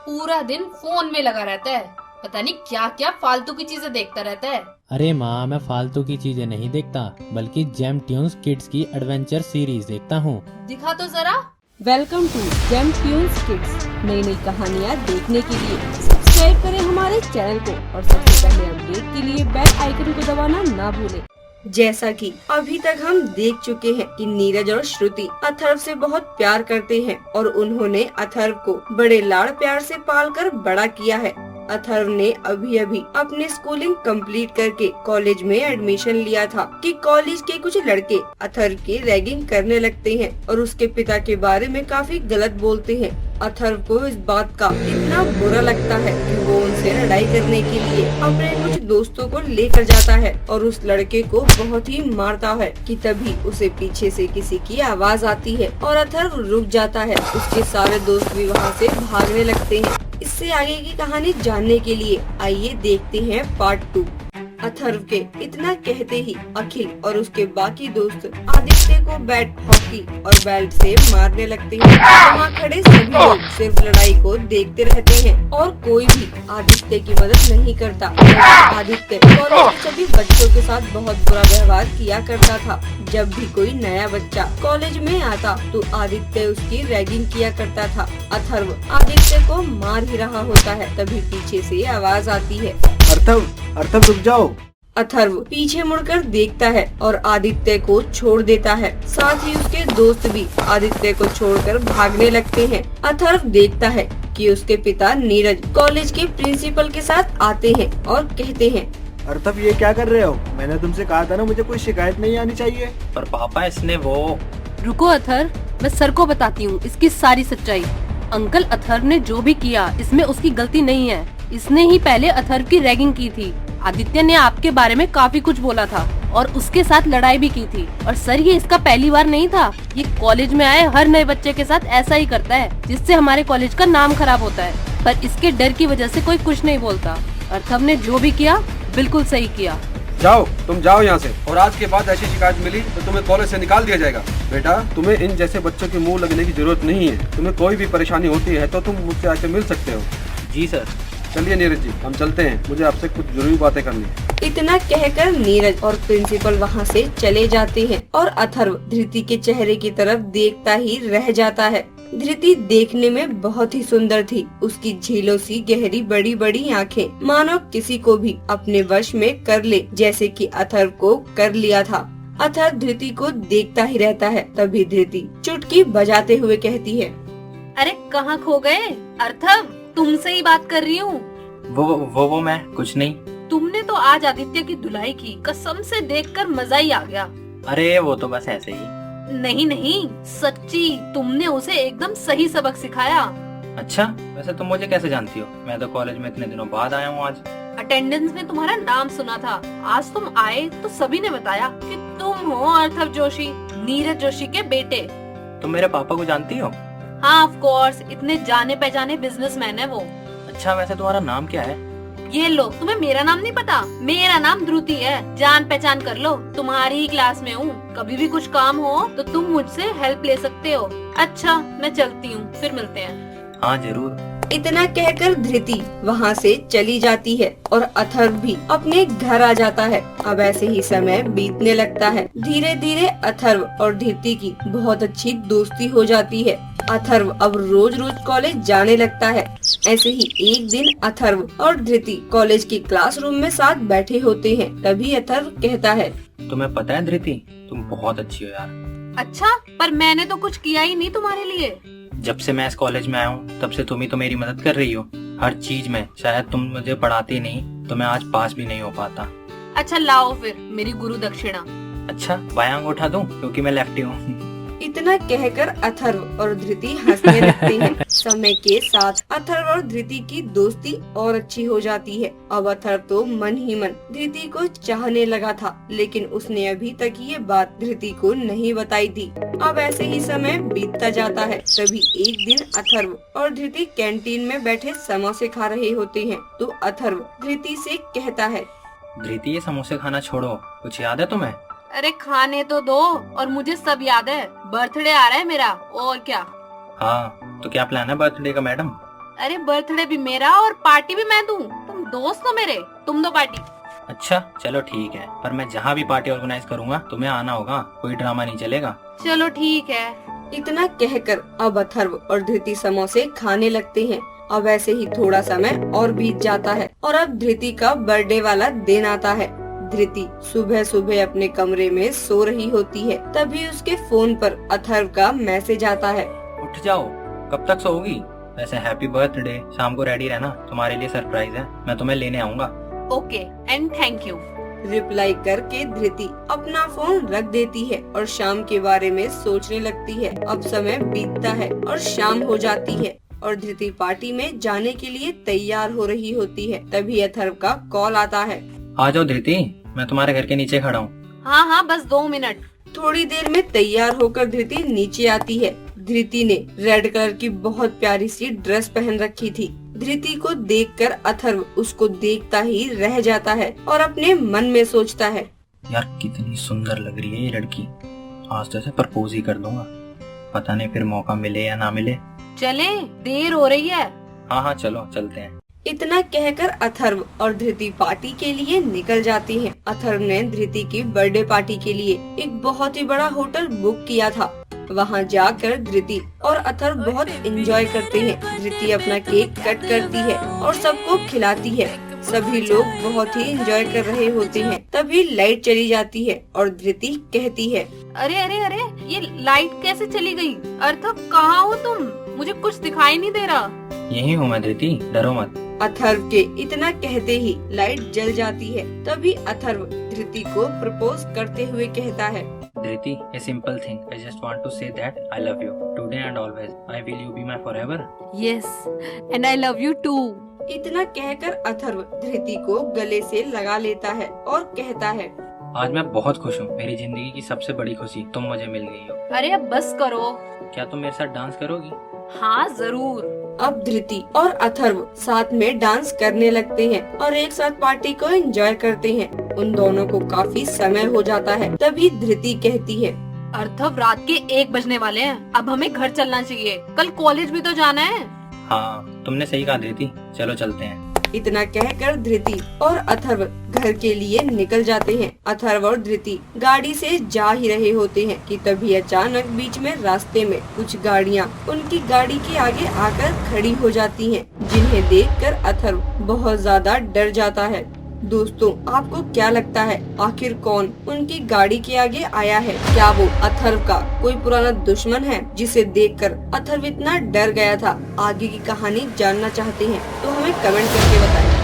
पूरा दिन फोन में लगा रहता है। पता नहीं क्या क्या फालतू की चीजें देखता रहता है। अरे माँ, मैं फालतू की चीजें नहीं देखता, बल्कि जेम ट्यून्स किड्स की एडवेंचर सीरीज देखता हूँ। दिखा तो जरा। Welcome to Gem Tunes Kids. नई नई कहानियाँ देखने के लिए सब्सक्राइब करें हमारे चैनल को और सबसे पहले अपडेट के लिए बेल आइकन को दबाना ना भूलें। जैसा कि अभी तक हम देख चुके हैं कि नीरज और श्रुति अथर्व से बहुत प्यार करते हैं और उन्होंने अथर्व को बड़े लाड़ प्यार से पालकर बड़ा किया है। अथर्व ने अभी अभी अपने स्कूलिंग कंप्लीट करके कॉलेज में एडमिशन लिया था कि कॉलेज के कुछ लड़के अथर्व की रैगिंग करने लगते हैं और उसके पिता के बारे में काफी गलत बोलते हैं। अथर्व को इस बात का इतना बुरा लगता है कि वो उनसे लड़ाई करने के लिए अपने कुछ दोस्तों को लेकर जाता है और उस लड़के को बहुत ही मारता है कि तभी उसे पीछे से किसी की आवाज आती है और अथर्व रुक जाता है। उसके सारे दोस्त भी वहाँ से भागने लगते हैं। इससे आगे की कहानी जानने के लिए आइए देखते हैं पार्ट 2। अथर्व के इतना कहते ही अखिल और उसके बाकी दोस्त आदित्य को बैट, हॉकी और बेल्ट से मारने लगते हैं। वहाँ खड़े सभी लोग सिर्फ लड़ाई को देखते रहते हैं और कोई भी आदित्य की मदद नहीं करता। आदित्य कॉलेज के सभी बच्चों के साथ बहुत बुरा व्यवहार किया करता था। जब भी कोई नया बच्चा कॉलेज में आता तो आदित्य उसकी रैगिंग किया करता था। अथर्व आदित्य को मार ही रहा होता है, तभी पीछे से आवाज आती है, अर्थव रुक जाओ। अथर्व पीछे मुड़कर देखता है और आदित्य को छोड़ देता है। साथ ही उसके दोस्त भी आदित्य को छोड़कर भागने लगते हैं। अथर्व देखता है कि उसके पिता नीरज कॉलेज के प्रिंसिपल के साथ आते हैं और कहते हैं, अर्थव ये क्या कर रहे हो? मैंने तुमसे कहा था ना मुझे कोई शिकायत नहीं आनी चाहिए। पर पापा इसने वो। रुको अथर्व, मैं सर को बताती हूँ इसकी सारी सच्चाई। अंकल, अथर्व ने जो भी किया इसमें उसकी गलती नहीं है। इसने ही पहले अथर्व की रैगिंग की थी। आदित्य ने आपके बारे में काफी कुछ बोला था और उसके साथ लड़ाई भी की थी। और सर, ये इसका पहली बार नहीं था। ये कॉलेज में आए हर नए बच्चे के साथ ऐसा ही करता है, जिससे हमारे कॉलेज का नाम खराब होता है। पर इसके डर की वजह से कोई कुछ नहीं बोलता। अथर्व ने जो भी किया बिल्कुल सही किया। तुम जाओ यहाँ से, और आज के बाद ऐसी शिकायत मिली तो तुम्हें कॉलेज से निकाल दिया जाएगा। बेटा, तुम्हें इन जैसे बच्चों के मुंह लगने की जरूरत नहीं है। तुम्हें कोई भी परेशानी होती है तो तुम मुझसे आके मिल सकते हो। जी सर। चलिए नीरज जी, हम चलते हैं, मुझे आपसे कुछ जरूरी बातें करनी है। इतना कहकर नीरज और प्रिंसिपल वहाँ से चले जाते हैं और अथर्व धृति के चेहरे की तरफ देखता ही रह जाता है। धृति देखने में बहुत ही सुंदर थी। उसकी झीलों सी गहरी बड़ी बड़ी आँखें मानो किसी को भी अपने वश में कर ले, जैसे कि अथर्व को कर लिया था। अथर्व धृति को देखता ही रहता है। तभी धृति चुटकी बजाते हुए कहती है, अरे कहाँ खो गए अथर्व? तुमसे ही बात कर रही हूँ। वो मैं कुछ नहीं। तुमने तो आज आदित्य की धुलाई की, कसम से देखकर मजा ही आ गया। अरे वो तो बस ऐसे ही। नहीं, सच्ची तुमने उसे एकदम सही सबक सिखाया। अच्छा, वैसे तुम मुझे कैसे जानती हो? मैं तो कॉलेज में इतने दिनों बाद आया हूँ आज। अटेंडेंस में तुम्हारा नाम सुना था। आज तुम आए तो सभी ने बताया कि तुम हो अर्थव जोशी, नीरज जोशी के बेटे। तुम मेरे पापा को जानती हो? हाँ ऑफ कोर्स, इतने जाने पहचाने बिजनेसमैन है वो। अच्छा, वैसे तुम्हारा नाम क्या है? ये लो, तुम्हें मेरा नाम नहीं पता? मेरा नाम ध्रुति है, जान पहचान कर लो। तुम्हारी ही क्लास में हूँ। कभी भी कुछ काम हो तो तुम मुझसे हेल्प ले सकते हो। अच्छा, मैं चलती हूँ, फिर मिलते हैं। हाँ जरूर। इतना कहकर धृति वहाँ से चली जाती है और अथर्व भी अपने घर आ जाता है। अब ऐसे ही समय बीतने लगता है। धीरे धीरे अथर्व और धृति की बहुत अच्छी दोस्ती हो जाती है। अथर्व अब रोज रोज कॉलेज जाने लगता है। ऐसे ही एक दिन अथर्व और धृति कॉलेज की क्लासरूम में साथ बैठे होते हैं। तभी अथर्व कहता है, तुम्हें पता है धृति, तुम बहुत अच्छी हो यार। अच्छा, पर मैंने तो कुछ किया ही नहीं तुम्हारे लिए। जब से मैं इस कॉलेज में आया हूँ तब से तुम ही तो मेरी मदद कर रही हो हर चीज में। शायद तुम मुझे पढ़ाती नहीं तो मैं आज पास भी नहीं हो पाता। अच्छा लाओ फिर मेरी गुरु दक्षिणा। अच्छा, बायां अंगूठा दूं क्योंकि मैं लेफ्टी हूँ। इतना कहकर अथर्व और धृति हंसने लगते हैं। समय के साथ अथर्व और धृति की दोस्ती और अच्छी हो जाती है। अब अथर्व तो मन ही मन धृति को चाहने लगा था, लेकिन उसने अभी तक ये बात धृति को नहीं बताई थी। अब ऐसे ही समय बीतता जाता है। तभी एक दिन अथर्व और धृति कैंटीन में बैठे समोसे खा रहे होते हैं तो अथर्व धृति से कहता है, धृति ये समोसे खाना छोड़ो, कुछ याद है तुम्हें? अरे खाने तो दो, और मुझे सब याद है। बर्थडे आ रहा है मेरा, और क्या। हाँ, तो क्या प्लान है बर्थडे का मैडम? अरे बर्थडे भी मेरा और पार्टी भी मैं दूं। तुम दोस्त हो मेरे, तुम दो पार्टी। अच्छा चलो ठीक है, पर मैं जहाँ भी पार्टी ऑर्गेनाइज करूँगा तुम्हें आना होगा, कोई ड्रामा नहीं चलेगा। चलो ठीक है। इतना कहकर अब अथर्व और धृति समोसे खाने लगते हैं। अब ऐसे ही थोड़ा समय और बीत जाता है और अब धृति का बर्थडे वाला दिन आता है। धृति सुबह सुबह अपने कमरे में सो रही होती है, तभी उसके फोन पर अथर्व का मैसेज आता है। उठ जाओ, कब तक सोओगी? वैसे हैप्पी बर्थडे, शाम को रेडी रहना, तुम्हारे लिए सरप्राइज है, मैं तुम्हें लेने आऊँगा। Okay and thank you. Reply करके धृति अपना फोन रख देती है और शाम के बारे में सोचने लगती है। अब समय बीतता है और शाम हो जाती है और धृति पार्टी में जाने के लिए तैयार हो रही होती है। तभी अथर्व का कॉल आता है। आ जाओ धृति, मैं तुम्हारे घर के नीचे खड़ा हूँ। हाँ बस 2 मिनट। थोड़ी देर में तैयार होकर धृति नीचे आती है। धृति ने रेड कलर की बहुत प्यारी सी ड्रेस पहन रखी थी। धृति को देखकर अथर्व उसको देखता ही रह जाता है और अपने मन में सोचता है, यार कितनी सुंदर लग रही है ये लड़की, आज तो इसे प्रपोज ही कर दूंगा, पता नहीं फिर मौका मिले या ना मिले। चले, देर हो रही है। हाँ चलो चलते हैं। इतना कहकर अथर्व और धृति पार्टी के लिए निकल जाती हैं। अथर्व ने धृति की बर्थडे पार्टी के लिए एक बहुत ही बड़ा होटल बुक किया था। वहां जाकर धृति और अथर्व बहुत एंजॉय करते हैं। धृति अपना केक कट करती है और सबको खिलाती है। सभी लोग बहुत ही एंजॉय कर रहे होते हैं। तभी लाइट चली जाती है और धृति कहती है, अरे अरे अरे, ये लाइट कैसे चली गई? अर्थव कहाँ हो तुम? मुझे कुछ दिखाई नहीं दे रहा। यही हूँ मैं धृति, डरो मत। अथर्व के इतना कहते ही लाइट जल जाती है। तभी अथर्व धृति को प्रपोज करते हुए कहता है, धृति, a simple thing. I just want to say that I love you today and always. I will you be my forever. Yes, and I love you too. इतना कहकर अथर्व धृति को गले से लगा लेता है और कहता है, आज मैं बहुत खुश हूँ। मेरी जिंदगी की सबसे बड़ी खुशी तुम मुझे मिल गई हो। अरे अब बस करो। क्या तुम मेरे साथ डांस करोगी? हाँ जरूर। अब धृति और अथर्व साथ में डांस करने लगते हैं और एक साथ पार्टी को एंजॉय करते हैं। उन दोनों को काफी समय हो जाता है। तभी धृति कहती है, अर्थव रात के 1 बजने वाले हैं, अब हमें घर चलना चाहिए, कल कॉलेज भी तो जाना है। हाँ तुमने सही कहा धृति, चलो चलते हैं। इतना कहकर धृति और अथर्व घर के लिए निकल जाते हैं। अथर्व और धृति गाड़ी से जा ही रहे होते हैं कि तभी अचानक बीच में रास्ते में कुछ गाड़ियां उनकी गाड़ी के आगे आकर खड़ी हो जाती हैं, जिन्हें देखकर अथर्व बहुत ज्यादा डर जाता है। दोस्तों, आपको क्या लगता है आखिर कौन उनकी गाड़ी के आगे आया है? क्या वो अथर्व का कोई पुराना दुश्मन है जिसे देखकर अथर्व इतना डर गया था? आगे की कहानी जानना चाहते हैं तो हमें कमेंट करके बताएं।